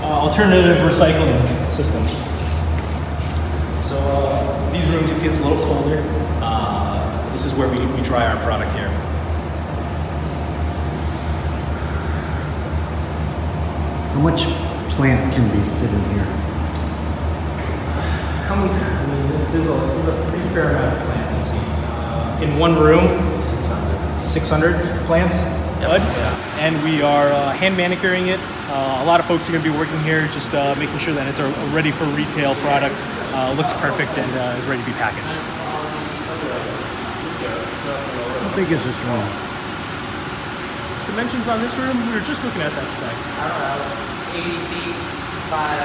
alternative recycling systems. So these rooms, if it's a little colder, this is where we dry our product here. How much plant can be fit in here? There's a pretty fair amount of plant. Let's see. In one room, 600 plants. Yep. Yeah. And we are hand manicuring it. A lot of folks are going to be working here, just making sure that it's a ready for retail product, looks perfect, and is ready to be packaged. How big is this room? Dimensions on this room, we were just looking at that spec. I don't know, 80 feet by